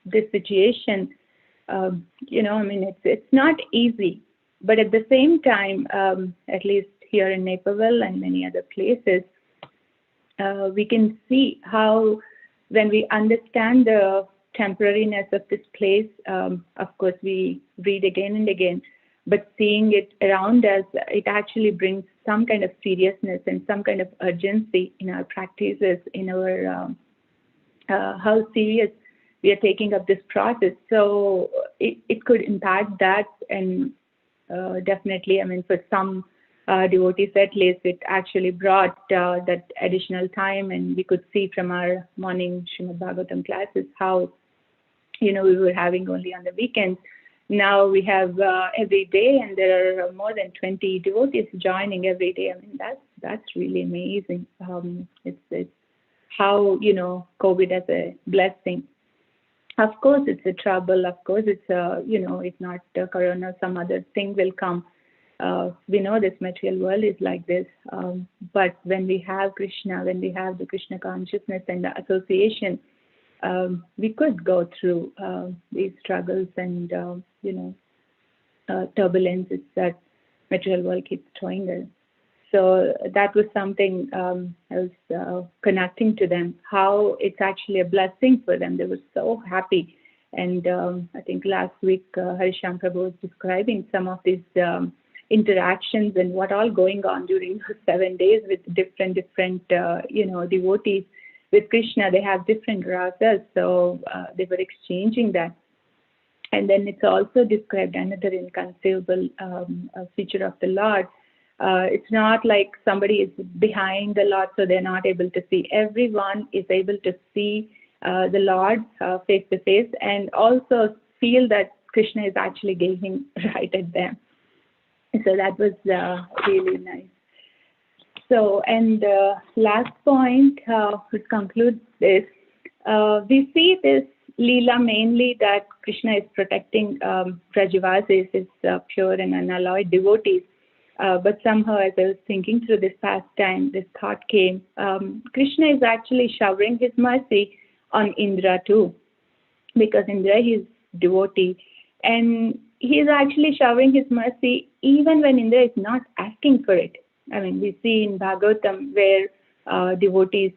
this situation, I mean, it's not easy. But at the same time, at least here in Naperville and many other places, we can see how when we understand the temporariness of this place, of course, we read again and again, but seeing it around us, it actually brings some kind of seriousness and some kind of urgency in our practices, in our how serious we are taking up this process. So it could impact that, and definitely, I mean, for some devotees at least, it actually brought that additional time, and we could see from our morning Srimad Bhagavatam classes how, we were having only on the weekends. Now we have every day, and there are more than 20 devotees joining every day. I mean, that's really amazing. It's how, COVID as a blessing. Of course, it's a trouble. Of course, it's if not Corona, some other thing will come. We know this material world is like this. But when we have Krishna, when we have the Krishna consciousness and the association, we could go through these struggles and, turbulences that material world keeps throwing us. So that was something I was connecting to them, how it's actually a blessing for them. They were so happy. And I think last week, Harisham Prabhu was describing some of these interactions and what all going on during those 7 days with different devotees. With Krishna, they have different rasas, so they were exchanging that. And then it's also described another inconceivable feature of the Lord. It's not like somebody is behind the Lord, so they're not able to see. Everyone is able to see the Lord face to face, and also feel that Krishna is actually gazing right at them. So that was really nice. So, and last point, which concludes this, we see this Leela mainly that Krishna is protecting Brajavasis, his pure and unalloyed devotees. But somehow, as I was thinking through this pastime, this thought came, Krishna is actually showering his mercy on Indra too, because Indra is devotee. And he is actually showering his mercy even when Indra is not asking for it. I mean, we see in Bhagavatam where devotees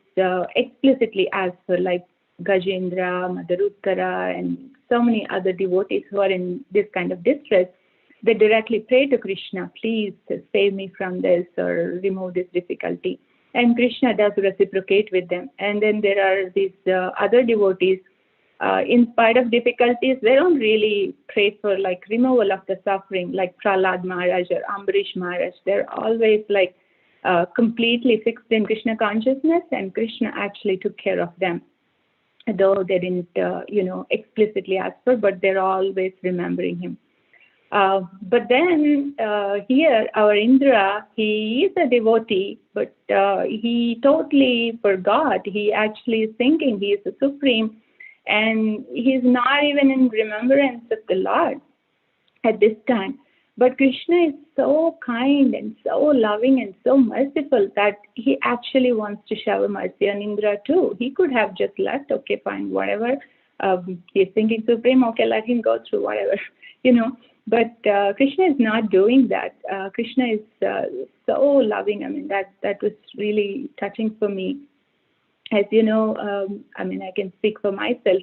explicitly ask for, like Gajendra, Mother Uttara, and so many other devotees who are in this kind of distress. They directly pray to Krishna, please save me from this or remove this difficulty. And Krishna does reciprocate with them. And then there are these other devotees, in spite of difficulties, they don't really pray for like removal of the suffering, like Prahlad Maharaj or Ambarish Maharaj. They're always like completely fixed in Krishna consciousness, and Krishna actually took care of them, though they didn't, explicitly ask for, but they're always remembering him. But then here, our Indra, he is a devotee, but he totally forgot. He actually is thinking he is the supreme, and he's not even in remembrance of the Lord at this time. But Krishna is so kind and so loving and so merciful that he actually wants to shower mercy on Indra too. He could have just left, okay, fine, whatever. He's thinking supreme, okay, let him go through whatever, But Krishna is not doing that. Krishna is so loving. I mean, that was really touching for me. As you know, I can speak for myself.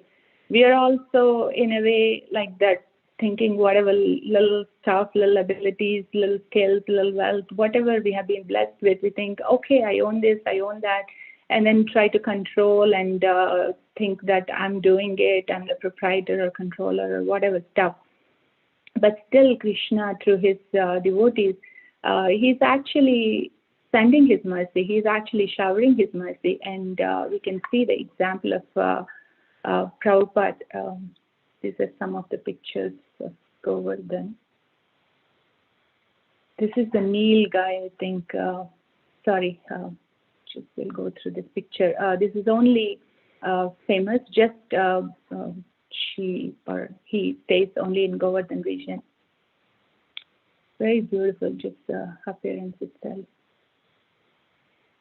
We are also, in a way, like that, thinking whatever little stuff, little abilities, little skills, little wealth, whatever we have been blessed with, we think, okay, I own this, I own that, and then try to control and think that I'm doing it, I'm the proprietor or controller or whatever stuff. But still, Krishna, through his devotees, he's actually sending his mercy. He's actually showering his mercy. And we can see the example of Prabhupada. These are some of the pictures of Govardhan. This is the Neil guy, I think. Just we'll go through this picture. This is only famous, just she or he stays only in Govardhan region. Very beautiful, just the appearance itself.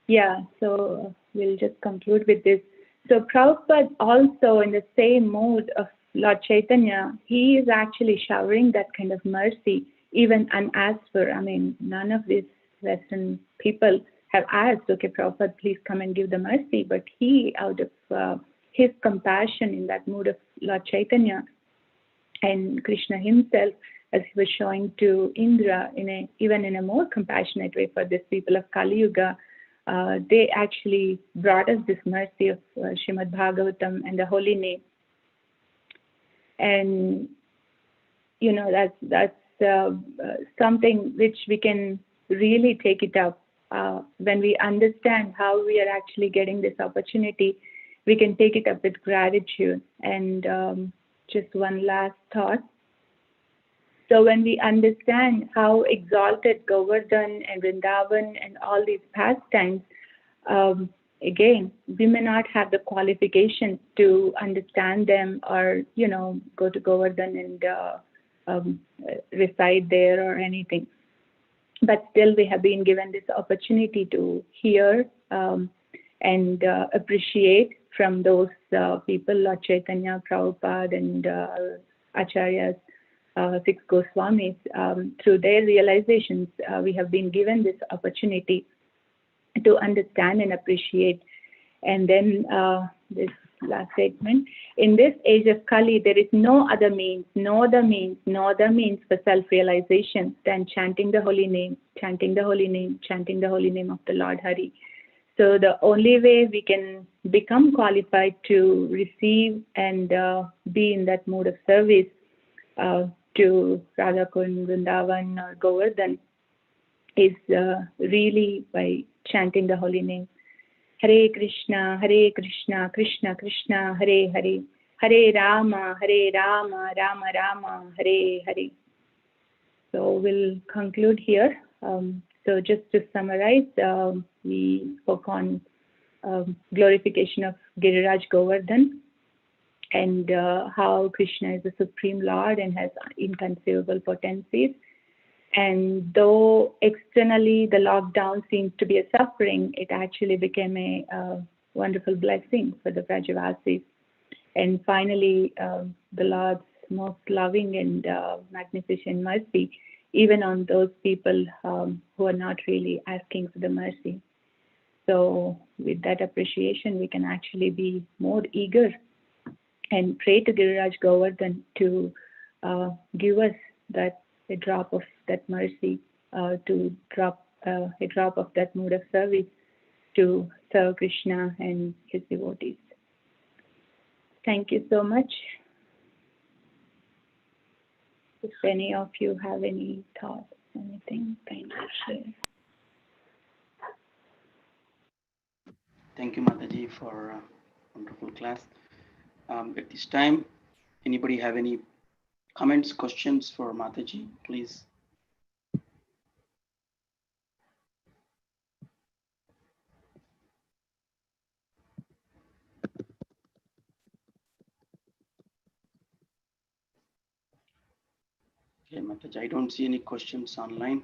Yeah, so we'll just conclude with this. So Prabhupada also, in the same mood of Lord Chaitanya, he is actually showering that kind of mercy, even unasked for. I mean, none of these Western people have asked, okay, Prabhupada, please come and give the mercy. But he, out of his compassion in that mood of Lord Chaitanya, and Krishna himself, as he was showing to Indra, even in a more compassionate way for these people of Kali Yuga, they actually brought us this mercy of Srimad Bhagavatam and the holy name. And that's something which we can really take it up when we understand how we are actually getting this opportunity. We can take it up with gratitude. And just one last thought. So when we understand how exalted Govardhan and Vrindavan and all these pastimes, again, we may not have the qualifications to understand them or, go to Govardhan and reside there or anything. But still, we have been given this opportunity to hear and appreciate from those people, Lord Chaitanya, Prabhupada, and Acharyas, 6 Goswamis. Through their realizations, we have been given this opportunity to understand and appreciate. And then this last statement, in this age of Kali, there is no other means for self-realization than chanting the holy name, chanting the holy name, chanting the holy name of the Lord Hari. So the only way we can become qualified to receive and be in that mode of service to Radhakund, Vrindavan, or Govardhan is really by chanting the holy name. Hare Krishna, Krishna Krishna, Hare Hare, Hare Rama, Rama Rama, Hare Hare. So we'll conclude here. So just to summarize, we spoke on glorification of Giriraj Govardhan and how Krishna is the Supreme Lord and has inconceivable potencies. And though externally the lockdown seems to be a suffering, it actually became a wonderful blessing for the Brajavasis. And finally, the Lord's most loving and magnificent mercy, even on those people who are not really asking for the mercy. So with that appreciation, we can actually be more eager and pray to Giriraj Govardhan to give us that a drop of that mercy, to drop a drop of that mood of service to serve Krishna and his devotees. Thank you so much. If any of you have any thoughts, anything, kindly share. Thank you, Mataji, for a wonderful class. At this time, anybody have any comments, questions for Mataji, please? Okay, Mataji, I don't see any questions online.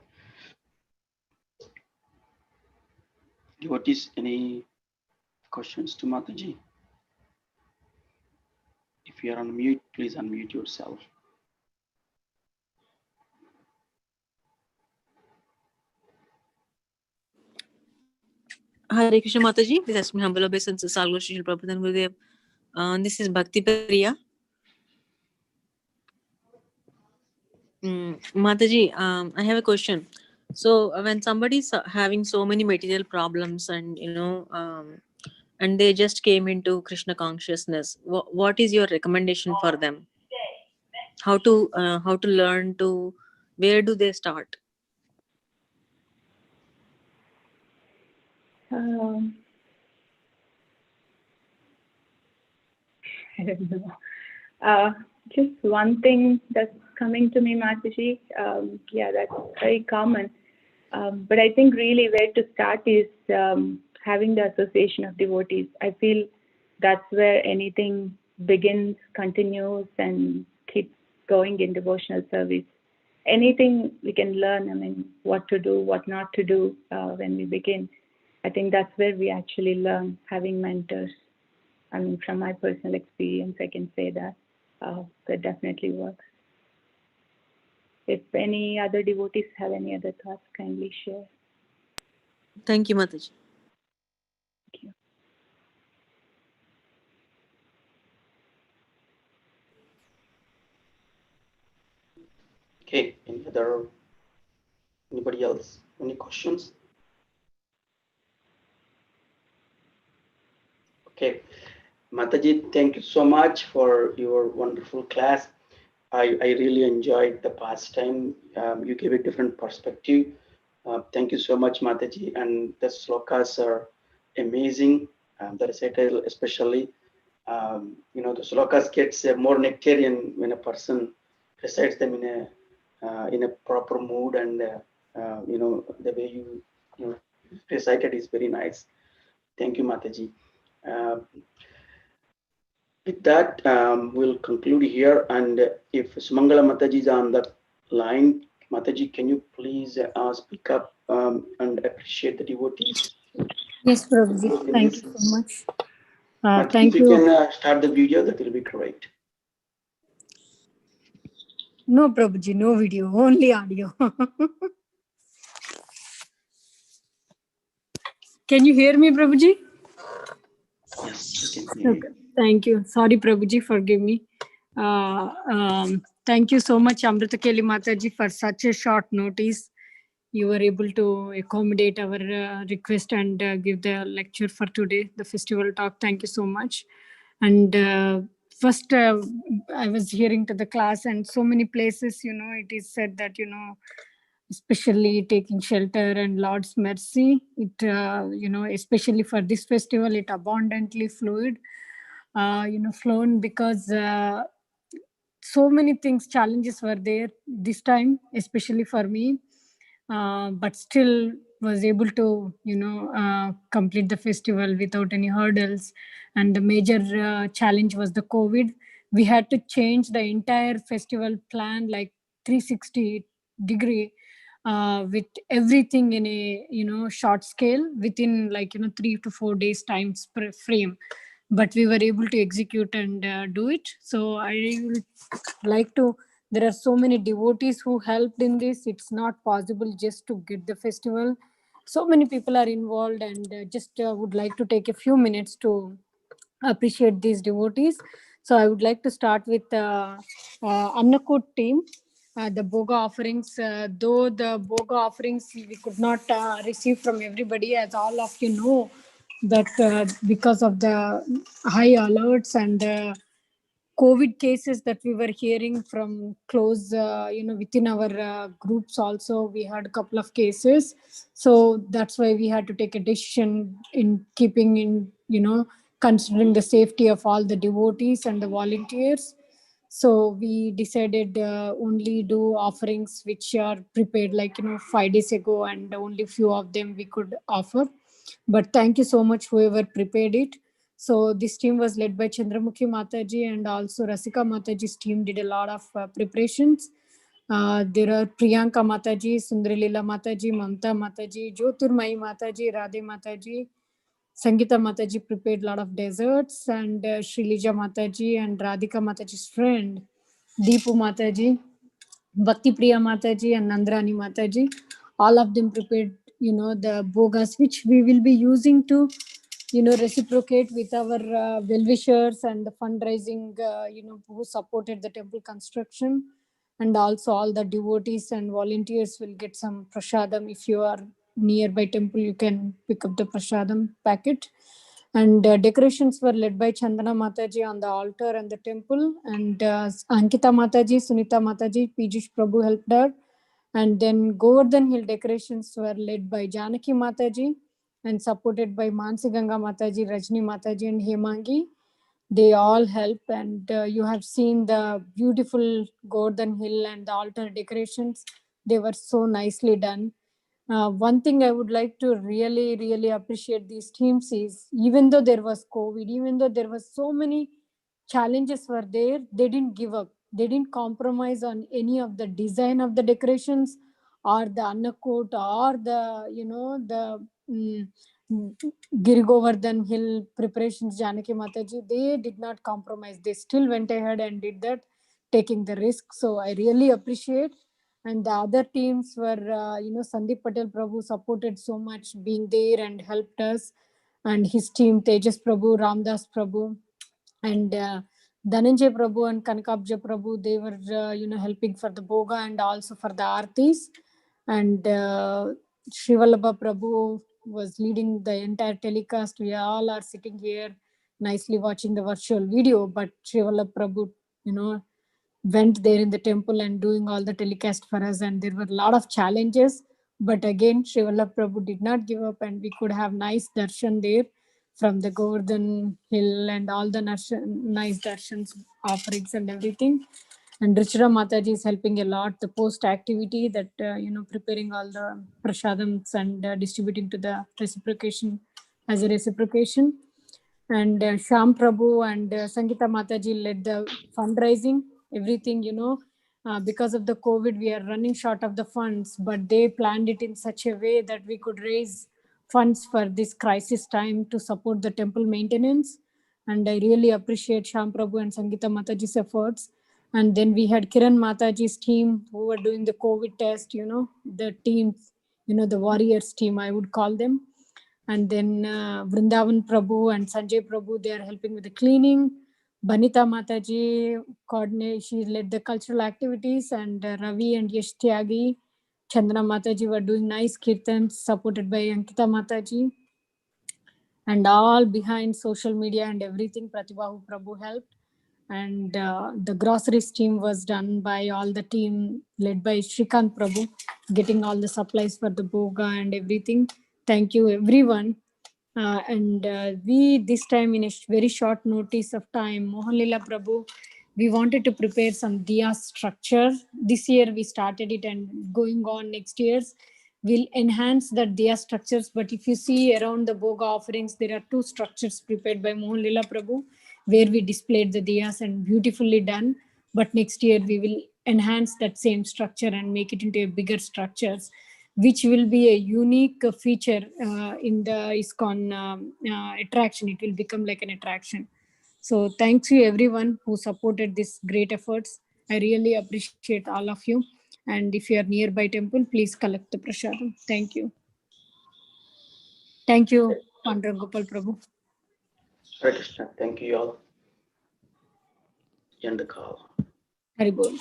Devotees, any questions to Mataji? If you are on mute, please unmute yourself. Hare Krishna Mataji, this is my humble obeisance, Salgo Shri Prabhupada and Gurudev. This is Bhakti Priya. Mataji, I have a question. So when somebody is having so many material problems and and they just came into Krishna consciousness, what is your recommendation for them? How to learn to, where do they start? I don't know. Just one thing that's coming to me, Mataji. Yeah, that's very common. But I think really where to start is having the association of devotees. I feel that's where anything begins, continues, and keeps going in devotional service. Anything we can learn, I mean, what to do, what not to do when we begin. I think that's where we actually learn, having mentors. I mean, from my personal experience, I can say that that definitely works. If any other devotees have any other thoughts, kindly share. Thank you, Mataji. Thank you. Okay, anybody else? Any questions? Okay, Mataji, thank you so much for your wonderful class. I really enjoyed the past time. You gave a different perspective. Thank you so much, Mataji. And the slokas are amazing. The recital, especially, the slokas gets more nectarian when a person recites them in a proper mood, and the way you recited is very nice. Thank you, Mataji. With that, we'll conclude here. And if Sumangala Mataji is on the line, Mataji, can you please speak up and appreciate the devotees? Yes, Prabhuji. Thank you so much. Mataji, Thank if you. you can start the video, that will be great. No, Prabhuji, no video, only audio. Can you hear me, Prabhuji? Yes, we can hear you. Okay. Thank you. Sorry, Prabhuji, forgive me. Thank you so much, Amrta Keli Mataji, for such a short notice. You were able to accommodate our request and give the lecture for today, the festival talk. Thank you so much. And first, I was hearing to the class, and so many places, it is said that, especially taking shelter and Lord's mercy, it, especially for this festival, it abundantly flown because so many things, challenges were there this time, especially for me, but still was able to, complete the festival without any hurdles. And the major challenge was the COVID. We had to change the entire festival plan like 360-degree with everything in a short scale within 3 to 4 days time frame, but we were able to execute and do it. So I will like to, there are so many devotees who helped in this. It's not possible just to get the festival. So many people are involved, and just would like to take a few minutes to appreciate these devotees. So I would like to start with Annakut team. The Boga offerings, though the Boga offerings we could not receive from everybody, as all of you know, that because of the high alerts and COVID cases that we were hearing from close, within our groups also, we had a couple of cases. So that's why we had to take a decision in keeping in, considering the safety of all the devotees and the volunteers. So we decided only do offerings which are prepared like 5 days ago, and only few of them we could offer. But thank you so much whoever prepared it. So this team was led by Chandramukhi Mataji, and also Rasika Mataji's team did a lot of preparations. There are Priyanka Mataji, Sundarilila Mataji, Mamta Mataji, Jyotirmayi Mataji, Radhe Mataji, Sangeeta Mataji prepared a lot of desserts, and Srilija Mataji and Radhika Mataji's friend, Deepu Mataji, Bhakti Priya Mataji and Nandrani Mataji. All of them prepared, the bogas which we will be using to, reciprocate with our well-wishers and the fundraising, who supported the temple construction. And also all the devotees and volunteers will get some prasadam. If you are nearby temple, you can pick up the prasadam packet. And decorations were led by Chandana Mataji on the altar and the temple, and Ankita Mataji, Sunita Mataji, Piyush Prabhu helped her. And then Govardhan Hill decorations were led by Janaki Mataji and supported by Mansi Ganga Mataji, Rajni Mataji, and Hemangi. They all help, and you have seen the beautiful Govardhan Hill and the altar decorations. They were so nicely done. One thing I would like to really, really appreciate these teams is, even though there was COVID, even though there was so many challenges were there, they didn't give up. They didn't compromise on any of the design of the decorations or the annakot or the, the Giri Govardhan Hill preparations, Janaki Mataji. They did not compromise. They still went ahead and did that, taking the risk. So I really appreciate. And the other teams were, Sandeep Patel Prabhu supported so much, being there and helped us. And his team, Tejas Prabhu, Ramdas Prabhu, and Dhananjay Prabhu and Kanakabja Prabhu, they were, helping for the Boga and also for the Artis. And Shivalabha Prabhu was leading the entire telecast. We all are sitting here nicely watching the virtual video, but Shivalabha Prabhu, went there in the temple and doing all the telecast for us. And there were a lot of challenges, but again, Shivalabha Prabhu did not give up, and we could have nice darshan there from the Govardhan Hill and all the nice darshans, offerings and everything. And Richara Mataji is helping a lot. The post activity that, preparing all the prasadams and distributing to the reciprocation as a reciprocation. And Sham Prabhu and Sangeeta Mataji led the fundraising, everything, because of the COVID, we are running short of the funds, but they planned it in such a way that we could raise funds for this crisis time to support the temple maintenance. And I really appreciate Sham Prabhu and Sangeeta Mataji's efforts. And then we had Kiran Mataji's team who were doing the COVID test, the teams, the warriors team, I would call them. And then Vrindavan Prabhu and Sanjay Prabhu, they are helping with the cleaning. Banita Mataji coordinate, she led the cultural activities, and Ravi and Yash Tyagi, Chandana Mataji were doing nice kirtans supported by Ankita Mataji. And all behind social media and everything, Pratibhahu Prabhu helped. And the groceries team was done by all the team led by Shrikant Prabhu, getting all the supplies for the boga and everything. Thank you everyone. And we this time, in a very short notice of time, Mohanlila Prabhu, we wanted to prepare some diya structure. This year we started it, and going on next year's will enhance the diya structures. But if you see around the boga offerings, there are two structures prepared by Mohanlila Prabhu, where we displayed the diyas and beautifully done. But next year we will enhance that same structure and make it into a bigger structures, which will be a unique feature in the ISKCON attraction. It will become like an attraction. So thanks to everyone who supported this great efforts. I really appreciate all of you. And if you are nearby temple, please collect the prasadam. Thank you. Thank you, Pandra Gopal Prabhu. Hare Krishna. Thank you all. End the call. Hari Bol.